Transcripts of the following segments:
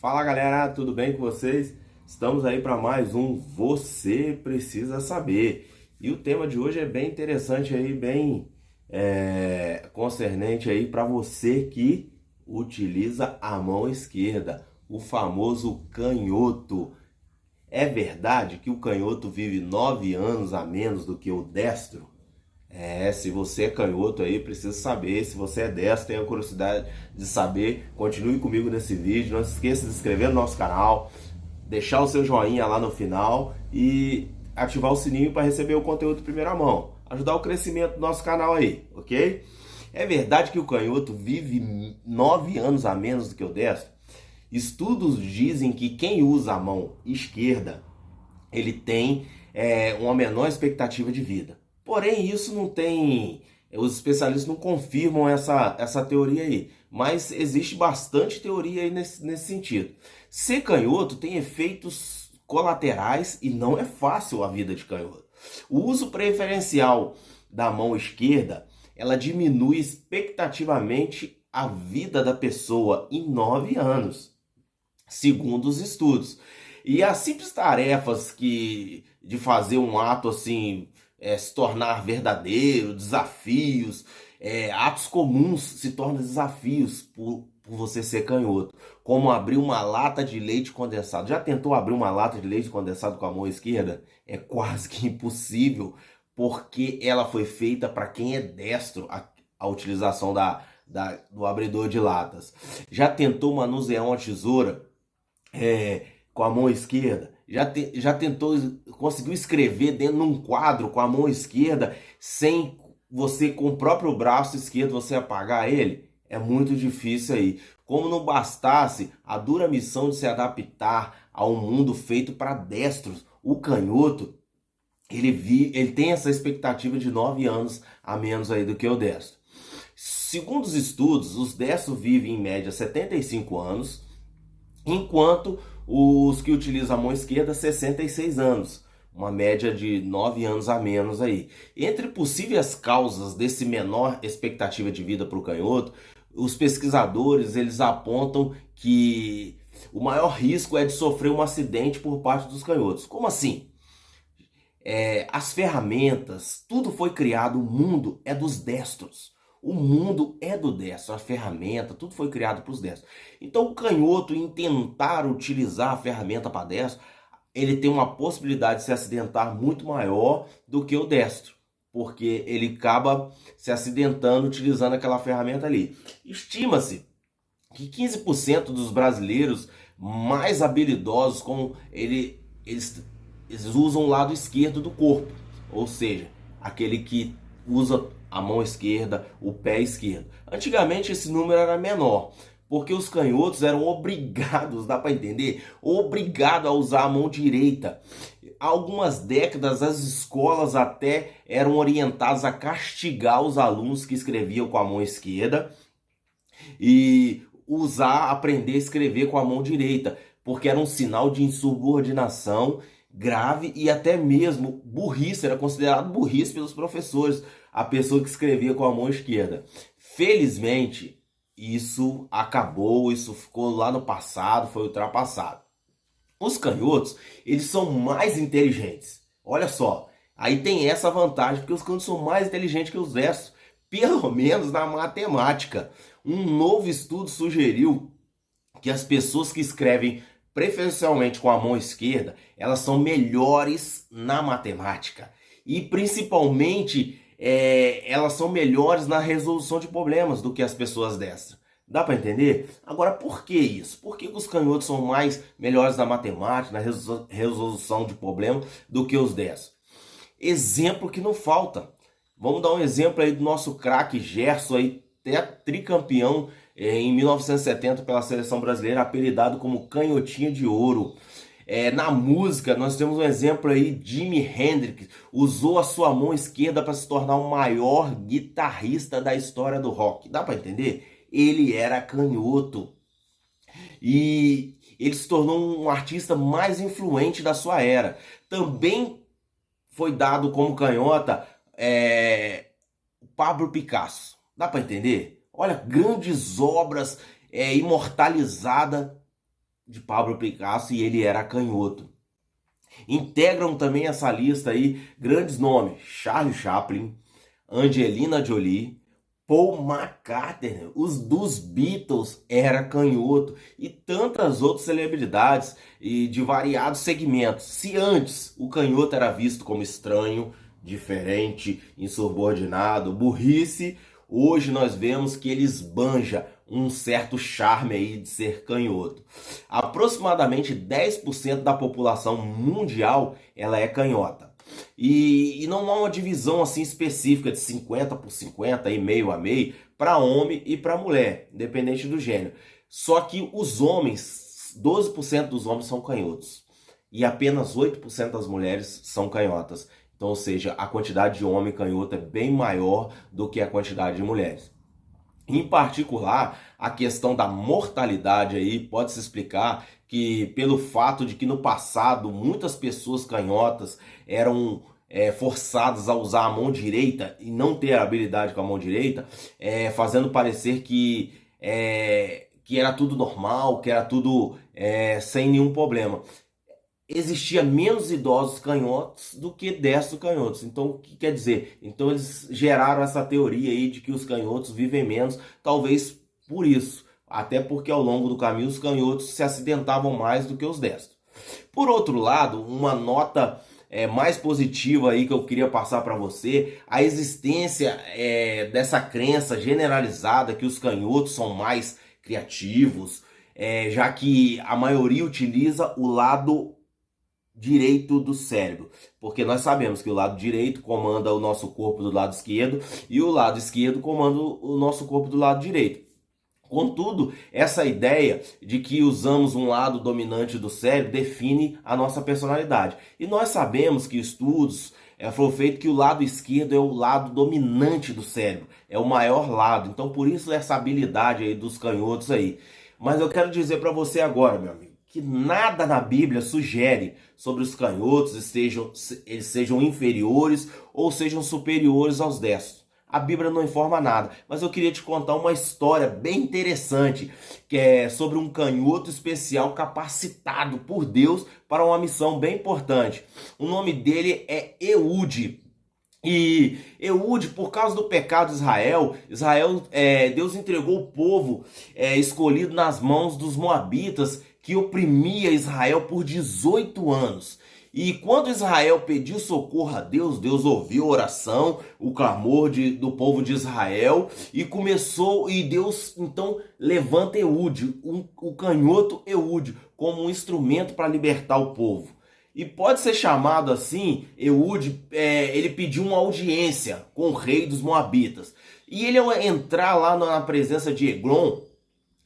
Fala galera, tudo bem com vocês? Estamos aí para mais um Você Precisa Saber. E o tema de hoje é bem interessante aí, bem concernente aí para você que utiliza a mão esquerda, o famoso canhoto. É verdade que o canhoto vive 9 anos a menos do que o destro? Se você é canhoto aí, precisa saber. Se você é destro, tenha curiosidade de saber, continue comigo nesse vídeo. Não se esqueça de se inscrever no nosso canal, deixar o seu joinha lá no final e ativar o sininho para receber o conteúdo em primeira mão. Ajudar o crescimento do nosso canal aí, ok? É verdade que o canhoto vive 9 anos a menos do que o destro? Estudos dizem que quem usa a mão esquerda, ele tem uma menor expectativa de vida. Porém, isso não tem. Os especialistas não confirmam essa teoria aí. Mas existe bastante teoria aí nesse sentido. Ser canhoto tem efeitos colaterais e não é fácil a vida de canhoto. O uso preferencial da mão esquerda, ela diminui expectativamente a vida da pessoa em 9 anos, segundo os estudos. E as simples tarefas de fazer um ato assim se tornar verdadeiro, desafios, atos comuns se tornam desafios por você ser canhoto. Como abrir uma lata de leite condensado. Já tentou abrir uma lata de leite condensado com a mão esquerda? É quase que impossível, porque ela foi feita para quem é destro, a utilização do abridor de latas. Já tentou manusear uma tesoura com a mão esquerda? Já tentou, conseguiu escrever dentro de um quadro com a mão esquerda sem você, com o próprio braço esquerdo, você apagar ele? É muito difícil aí. Como não bastasse a dura missão de se adaptar a um mundo feito para destros, o canhoto, ele tem essa expectativa de 9 anos a menos aí do que o destro. Segundo os estudos, os destros vivem em média 75 anos, enquanto os que utilizam a mão esquerda 66 anos, uma média de 9 anos a menos aí. Entre possíveis causas desse menor expectativa de vida para o canhoto, os pesquisadores eles apontam que o maior risco é de sofrer um acidente por parte dos canhotos. Como assim? As ferramentas, tudo foi criado, o mundo é dos destros. O mundo é do destro, a ferramenta, tudo foi criado para os destros. Então o canhoto, em tentar utilizar a ferramenta para destro, ele tem uma possibilidade de se acidentar muito maior do que o destro, porque ele acaba se acidentando utilizando aquela ferramenta ali. Estima-se que 15% dos brasileiros mais habilidosos eles usam o lado esquerdo do corpo, ou seja, aquele que usa a mão esquerda, o pé esquerdo. Antigamente esse número era menor, porque os canhotos eram obrigados, dá para entender? Obrigado a usar a mão direita. Há algumas décadas as escolas até eram orientadas a castigar os alunos que escreviam com a mão esquerda e aprender a escrever com a mão direita, porque era um sinal de insubordinação grave e até mesmo burrice, era considerado burrice pelos professores, a pessoa que escrevia com a mão esquerda. Felizmente, isso acabou, isso ficou lá no passado, foi ultrapassado. Os canhotos, eles são mais inteligentes. Olha só, aí tem essa vantagem, porque os canhotos são mais inteligentes que os destros, pelo menos na matemática. Um novo estudo sugeriu que as pessoas que escrevem preferencialmente com a mão esquerda, elas são melhores na matemática. E principalmente, elas são melhores na resolução de problemas do que as pessoas destras. Dá para entender? Agora, por que isso? Por que os canhotos são melhores na matemática, na resolução de problemas do que os destros? Exemplo que não falta. Vamos dar um exemplo aí do nosso craque Gerson, aí, tricampeão em 1970 pela seleção brasileira, apelidado como Canhotinha de Ouro. Na música, nós temos um exemplo aí, Jimi Hendrix usou a sua mão esquerda para se tornar o maior guitarrista da história do rock. Dá para entender? Ele era canhoto. E ele se tornou um artista mais influente da sua era. Também foi dado como canhota Pablo Picasso. Dá para entender? Olha, grandes obras imortalizadas de Pablo Picasso e ele era canhoto. Integram também essa lista aí grandes nomes: Charlie Chaplin, Angelina Jolie, Paul McCartney, os dos Beatles era canhoto e tantas outras celebridades e de variados segmentos. Se antes o canhoto era visto como estranho, diferente, insubordinado, burrice, hoje nós vemos que ele esbanja um certo charme aí de ser canhoto. Aproximadamente 10% da população mundial ela é canhota. E não há uma divisão assim específica de 50 por 50 e meio a meio para homem e para mulher, independente do gênero. Só que os homens, 12% dos homens são canhotos e apenas 8% das mulheres são canhotas. Então, ou seja, a quantidade de homem canhoto é bem maior do que a quantidade de mulheres. Em particular, a questão da mortalidade aí pode se explicar que pelo fato de que no passado muitas pessoas canhotas eram forçadas a usar a mão direita e não ter habilidade com a mão direita, fazendo parecer que era tudo normal, que era tudo sem nenhum problema. Existia menos idosos canhotos do que destros canhotos. Então, o que quer dizer? Então, eles geraram essa teoria aí de que os canhotos vivem menos, talvez por isso. Até porque ao longo do caminho os canhotos se acidentavam mais do que os destros. Por outro lado, uma nota mais positiva aí que eu queria passar para você, a existência dessa crença generalizada que os canhotos são mais criativos, já que a maioria utiliza o lado direito do cérebro, porque nós sabemos que o lado direito comanda o nosso corpo do lado esquerdo e o lado esquerdo comanda o nosso corpo do lado direito. Contudo, essa ideia de que usamos um lado dominante do cérebro define a nossa personalidade. E nós sabemos que estudos foram feitos que o lado esquerdo é o lado dominante do cérebro, é o maior lado. Então, por isso essa habilidade aí dos canhotos aí. Mas eu quero dizer para você agora, meu amigo, que nada na Bíblia sugere sobre os canhotos eles sejam inferiores ou sejam superiores aos destros. A Bíblia não informa nada, mas eu queria te contar uma história bem interessante, que é sobre um canhoto especial capacitado por Deus para uma missão bem importante. O nome dele é Eude. E Eude, por causa do pecado de Israel, Deus entregou o povo escolhido nas mãos dos moabitas, que oprimia Israel por 18 anos. E quando Israel pediu socorro a Deus, Deus ouviu a oração, o clamor do povo de Israel e Deus então levanta Eude, o canhoto Eude, como um instrumento para libertar o povo. E pode ser chamado assim, Eude, ele pediu uma audiência com o rei dos Moabitas. E ele, ao entrar lá na presença de Eglon,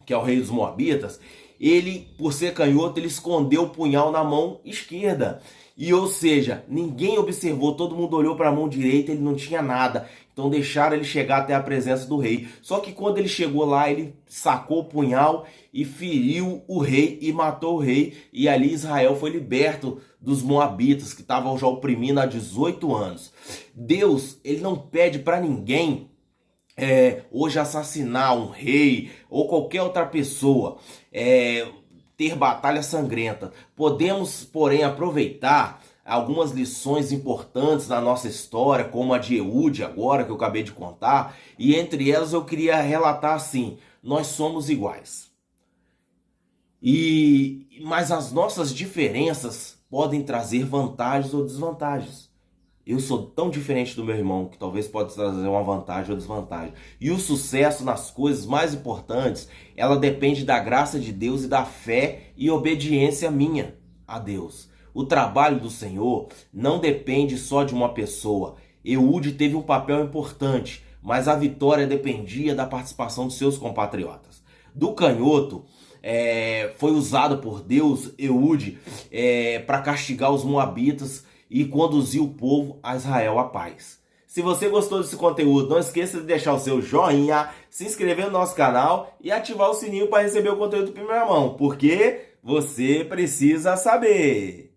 que é o rei dos Moabitas, ele, por ser canhoto, ele escondeu o punhal na mão esquerda. E, ou seja, ninguém observou, todo mundo olhou para a mão direita, ele não tinha nada. Então deixaram ele chegar até a presença do rei. Só que quando ele chegou lá, ele sacou o punhal e feriu o rei e matou o rei. E ali Israel foi liberto dos moabitas, que estavam já oprimindo há 18 anos. Deus, ele não pede para ninguém hoje assassinar um rei ou qualquer outra pessoa, ter batalha sangrenta. Podemos, porém, aproveitar algumas lições importantes na nossa história, como a de Eude agora, que eu acabei de contar, e entre elas eu queria relatar assim: nós somos iguais. Mas as nossas diferenças podem trazer vantagens ou desvantagens. Eu sou tão diferente do meu irmão que talvez possa trazer uma vantagem ou desvantagem. E o sucesso nas coisas mais importantes, ela depende da graça de Deus e da fé e obediência minha a Deus. O trabalho do Senhor não depende só de uma pessoa. Eude teve um papel importante, mas a vitória dependia da participação de seus compatriotas. Do canhoto, foi usado por Deus, Eude, para castigar os moabitas e conduzir o povo a Israel à paz. Se você gostou desse conteúdo, não esqueça de deixar o seu joinha, se inscrever no nosso canal e ativar o sininho para receber o conteúdo em primeira mão, porque você precisa saber.